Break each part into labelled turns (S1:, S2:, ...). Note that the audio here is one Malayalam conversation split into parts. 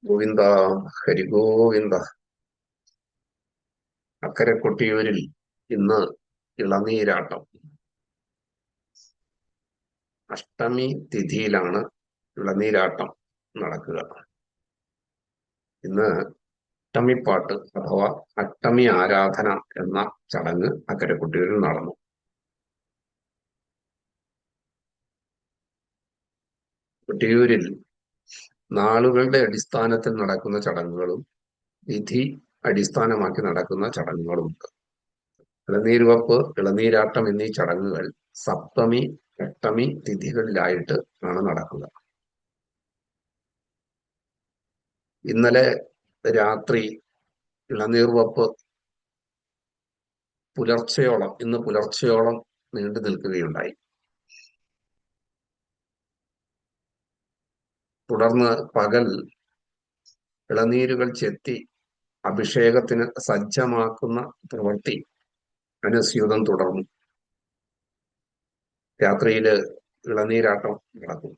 S1: ഗോവിന്ദ ഹരിഗോവിന്ദ. അക്കരെ കൊട്ടിയൂരിൽ ഇന്ന് ഇളനീരാട്ടം. അഷ്ടമി തിഥിയിലാണ് ഇളനീരാട്ടം നടക്കുക. ഇന്ന് അഷ്ടമിപ്പാട്ട് അഥവാ അഷ്ടമി ആരാധന എന്ന ചടങ്ങ് അക്കരെ കൊട്ടിയൂരിൽ നടന്നു. കൊട്ടിയൂരിൽ നാളുകളുടെ അടിസ്ഥാനത്തിൽ നടക്കുന്ന ചടങ്ങുകളും വിധി അടിസ്ഥാനമാക്കി നടക്കുന്ന ചടങ്ങുകളുമുണ്ട്. ഇളനീർവെപ്പ്, ഇളനീരാട്ടം എന്നീ ചടങ്ങുകൾ സപ്തമി, അഷ്ടമി തിഥികളിലായിട്ട് ആണ് നടക്കുക. ഇന്നലെ രാത്രി ഇളനീർവെപ്പ് ഇന്ന് പുലർച്ചയോളം നീണ്ടു നിൽക്കുകയുണ്ടായി. തുടർന്ന് പകൽ ഇളനീരുകൾ ചെത്തി അഭിഷേകത്തിന് സജ്ജമാക്കുന്ന പ്രവൃത്തി അനുസ്യൂതം തുടർന്നു. രാത്രിയില് ഇളനീരാട്ടം നടക്കും.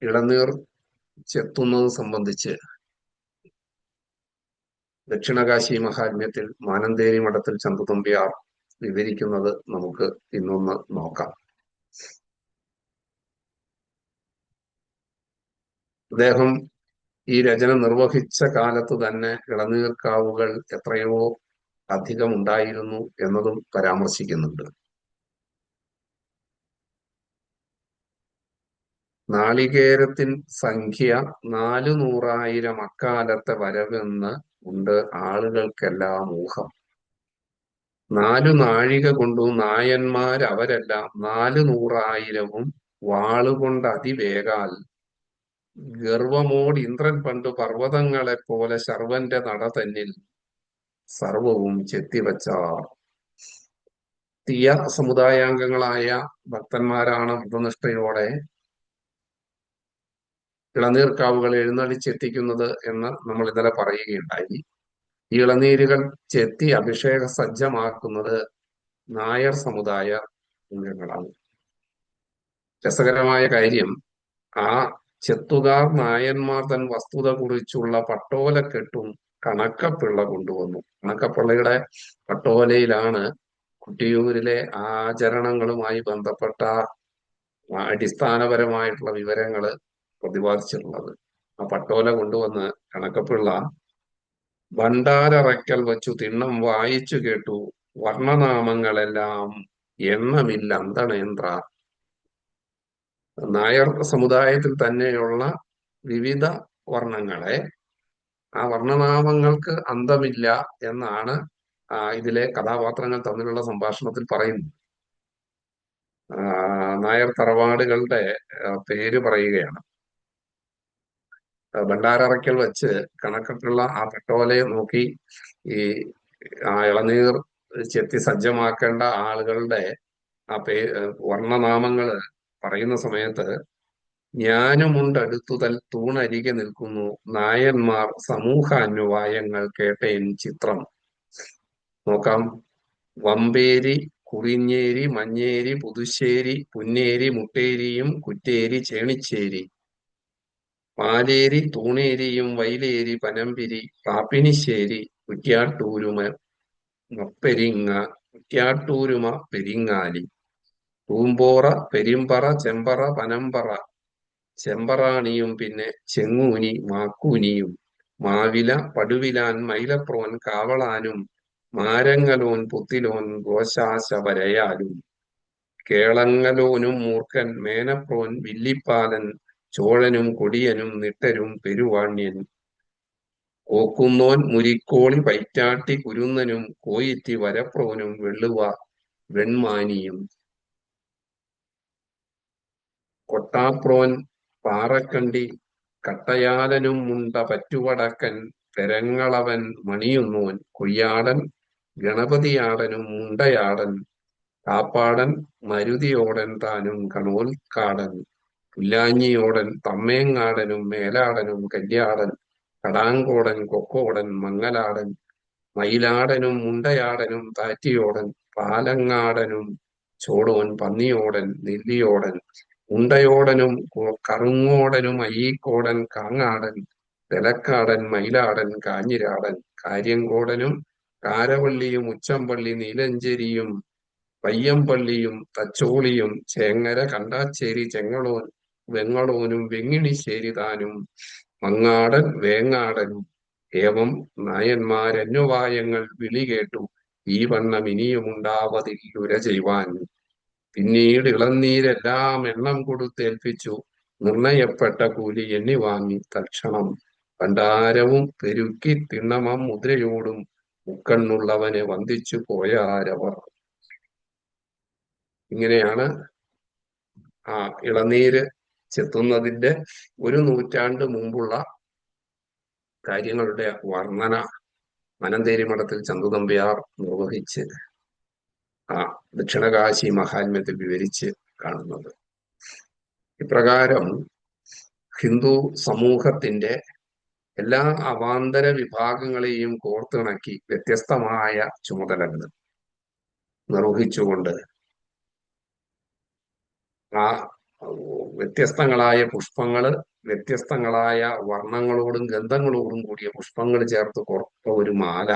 S1: ഇളനീർ ചെത്തുന്നത് സംബന്ധിച്ച് ദക്ഷിണകാശി മഹാത്മ്യത്തിൽ മാനന്തേരി മഠത്തിൽ ചന്തുതമ്പിയാർ വിവരിക്കുന്നത് നമുക്ക് ഇന്നൊന്ന് നോക്കാം. അദ്ദേഹം ഈ രചന നിർവഹിച്ച കാലത്ത് തന്നെ ഇളനീർക്കാവുകൾ എത്രയോ അധികം ഉണ്ടായിരുന്നു എന്നതും പരാമർശിക്കുന്നുണ്ട്. നാളികേരത്തിൻ സംഖ്യ 400,000 അക്കാലത്തെ വരവെന്ന് ഉണ്ട് ആളുകൾക്കെല്ലാം ഊഹം. 4 നാഴിക കൊണ്ടു നായന്മാരവരെല്ലാം 400,000 വാളുകൊണ്ട് അതിവേഗാൽ ഗർവമോട് ഇന്ദ്രൻ പണ്ടു പർവ്വതങ്ങളെപ്പോലെ ശർവന്റെ നട തന്നിൽ സർവവും ചെത്തിവച്ചാർ. തീയ സമുദായാംഗങ്ങളായ ഭക്തന്മാരാണ് വ്രതനിഷ്ഠയോടെ ഇളനീർക്കാവുകൾ എഴുന്നള്ളിച്ചെത്തിക്കുന്നത് എന്ന് നമ്മൾ ഇന്നലെ പറയുകയുണ്ടായി. ഈ ഇളനീരുകൾ ചെത്തി അഭിഷേക സജ്ജമാക്കുന്നത് നായർ സമുദായ അംഗങ്ങളാണ്. രസകരമായ കാര്യം, ആ ചെത്തുകാർ നായന്മാർ തൻ വസ്തുത കുറിച്ചുള്ള പട്ടോലക്കെട്ടും കണക്കപ്പിള്ള കൊണ്ടുവന്നു. കണക്കപ്പിള്ളയുടെ പട്ടോലയിലാണ് കൊട്ടിയൂരിലെ ആചരണങ്ങളുമായി ബന്ധപ്പെട്ട അടിസ്ഥാനപരമായിട്ടുള്ള വിവരങ്ങൾ പ്രതിപാദിച്ചിട്ടുള്ളത്. ആ പട്ടോല കൊണ്ടുവന്ന് കണക്കപ്പിള്ള ഭണ്ഡാരറയ്ക്കൽ വച്ചു തിണ്ണം വായിച്ചു കേട്ടു, വർണ്ണനാമങ്ങളെല്ലാം എണ്ണമില്ല അന്തണേന്ദ്ര. നായർ സമുദായത്തിൽ തന്നെയുള്ള വിവിധ വർണ്ണങ്ങളെ ആ വർണ്ണനാമങ്ങൾക്ക് അന്തമില്ല എന്നാണ് ഇതിലെ കഥാപാത്രങ്ങൾ തമ്മിലുള്ള സംഭാഷണത്തിൽ പറയുന്നത്. നായർ തറവാടുകളുടെ പേര് പറയുകയാണ്. ഭണ്ഡാരറയ്ക്കൽ വെച്ച് കണക്കപ്പിള്ള ആ പട്ടോലയെ നോക്കി ഈ ഇളനീർ ചെത്തി സജ്ജമാക്കേണ്ട ആളുകളുടെ ആ വർണ്ണനാമങ്ങൾ പറയുന്ന സമയത്ത്, ഞാനുമുണ്ടടുത്തുതൽ തൂണരികെ നിൽക്കുന്നു നായന്മാർ സമൂഹാന്വവായങ്ങൾ കേട്ടേൻ ചിത്രം. നോക്കാം. വമ്പേരി, കുറിഞ്ഞേരി, മഞ്ഞേരി, പുതുശ്ശേരി, പുന്നേരി, മുട്ടേരിയും കുറ്റേരി, ചേണിച്ചേരി, പാലേരി, തൂണേരിയും വൈലേരി, പനമ്പിരി, പാപ്പിനിശ്ശേരി, കുറ്റ്യാട്ടൂരുമ പെരിങ്ങാലി, തൂമ്പോറ, പെരിമ്പറ, ചെമ്പറ, പനമ്പറ, ചെമ്പറാണിയും പിന്നെ ചെങ്ങൂനി, മാക്കൂനിയും, മാവില, പടുവിലാൻ, മൈലപ്രോൻ, കാവളാനും, മാരങ്ങലോൻ, പുത്തിലോൻ, ഗോശാശവരയാലും, കേളങ്ങലോനും, മൂർഖൻ, മേനപ്രോൻ, വില്ലിപ്പാലൻ, ചോഴനും, കൊടിയനും, നിട്ടരും, പെരുവാണ്യൻ, കോക്കുന്നോൻ, മുരിക്കോളി, പൈറ്റാട്ടി, കുരുന്നനും, കോയിറ്റി, വരപ്രോനും, വെള്ളുവ, വെൺമാനിയും, കൊട്ടാപ്രോൻ, പാറക്കണ്ടി, കട്ടയാലനും, മുണ്ട, പറ്റുവടക്കൻ, പെരങ്ങളവൻ, മണിയുന്നോൻ, കൊയ്യാടൻ, ഗണപതിയാടനും, മുണ്ടയാടൻ, കാപ്പാടൻ, മരുതിയോടൻ താനും, കണോൽക്കാടൻ, പുല്ലാഞ്ഞിയോടൻ, തമ്മേങ്ങാടനും, മേലാടനും, കല്യാടൻ, കടാങ്കോടൻ, കൊക്കോടൻ, മങ്ങലാടൻ, മയിലാടനും, മുണ്ടയാടനും, താറ്റിയോടൻ, പാലങ്ങാടനും, ചോടോൻ, പന്നിയോടൻ, നെല്ലിയോടൻ, ഉണ്ടയോടനും കറുങ്ങോടനും അയീക്കോടൻ കാങ്ങാടൻ തെലക്കാടൻ മയിലാടൻ കാഞ്ഞിരാടൻ കാര്യങ്കോടനും കാരവള്ളിയും ഉച്ചമ്പള്ളി നീലഞ്ചേരിയും പയ്യമ്പള്ളിയും തച്ചോളിയും ചേങ്ങര കണ്ടാച്ചേരി ചെങ്ങളോൻ വെങ്ങളോനും വെങ്ങിണിശ്ശേരി താനും മങ്ങാടൻ വേങ്ങാടനും ഏവം നായന്മാരന്വവായങ്ങൾ വിളി കേട്ടു ഈ വണ്ണം ഇനിയുമുണ്ടാവതില്ലുര ചെയ്യുവാൻ. പിന്നീട് ഇളനീരെല്ലാം എണ്ണം കൊടുത്തേൽപ്പിച്ചു നിർണയപ്പെട്ട കൂലി എണ്ണി വാങ്ങി തൽക്ഷണം ഭണ്ഡാരവും പെരുക്കി തിണ്ണമം മുദ്രയോടും മുക്കണ്ണുള്ളവനെ വന്ദിച്ചു പോയാരവർ. ഇങ്ങനെയാണ് ആ ഇളനീര് ചെത്തുന്നതിന്റെ 1 നൂറ്റാണ്ട് മുമ്പുള്ള കാര്യങ്ങളുടെ വർണ്ണന മനന്തേരി മഠത്തിൽ ചന്തുനമ്പ്യാർ നിർവഹിച്ച് ആ ദക്ഷിണകാശി മഹാത്മ്യത്തിൽ വിവരിച്ച് കാണുന്നത്. ഇപ്രകാരം ഹിന്ദു സമൂഹത്തിന്റെ എല്ലാ അവാന്തര വിഭാഗങ്ങളെയും കോർത്തിണക്കി വ്യത്യസ്തമായ ചുമതലകൾ നിർവഹിച്ചുകൊണ്ട് ആ വ്യത്യസ്തങ്ങളായ പുഷ്പങ്ങള് വ്യത്യസ്തങ്ങളായ വർണ്ണങ്ങളോടും ഗന്ധങ്ങളോടും കൂടിയ പുഷ്പങ്ങൾ ചേർത്ത് കോർത്ത ഒരു മാല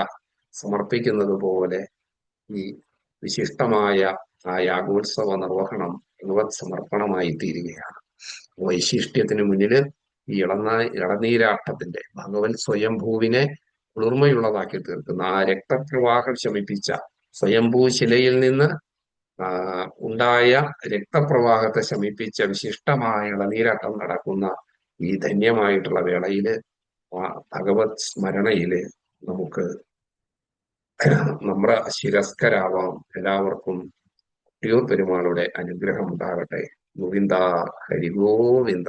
S1: സമർപ്പിക്കുന്നത് പോലെ ഈ വിശിഷ്ടമായ ആ യാഗോത്സവ നിർവഹണം ഭഗവത് സമർപ്പണമായി തീരുകയാണ്. വൈശിഷ്ട്യത്തിന് മുന്നില് ഈ ഇളനീരാട്ടത്തിന്റെ ഭഗവത് സ്വയംഭൂവിനെ കുളിർമയുള്ളതാക്കി തീർക്കുന്ന ആ രക്തപ്രവാഹം ശമിപ്പിച്ച സ്വയംഭൂ ശിലയിൽ നിന്ന് ഉണ്ടായ രക്തപ്രവാഹത്തെ ശമിപ്പിച്ച വിശിഷ്ടമായ ഇളനീരാട്ടം നടക്കുന്ന ഈ ധന്യമായിട്ടുള്ള വേളയില് ഭഗവത് സ്മരണയില് നമുക്ക് നമ്മുടെ ശിരസ്കരാവാം. എല്ലാവർക്കും കൊട്ടിയൂർ പെരുമാളുടെ അനുഗ്രഹം ഉണ്ടാകട്ടെ. ഗോവിന്ദ ഹരിഗോവിന്ദ.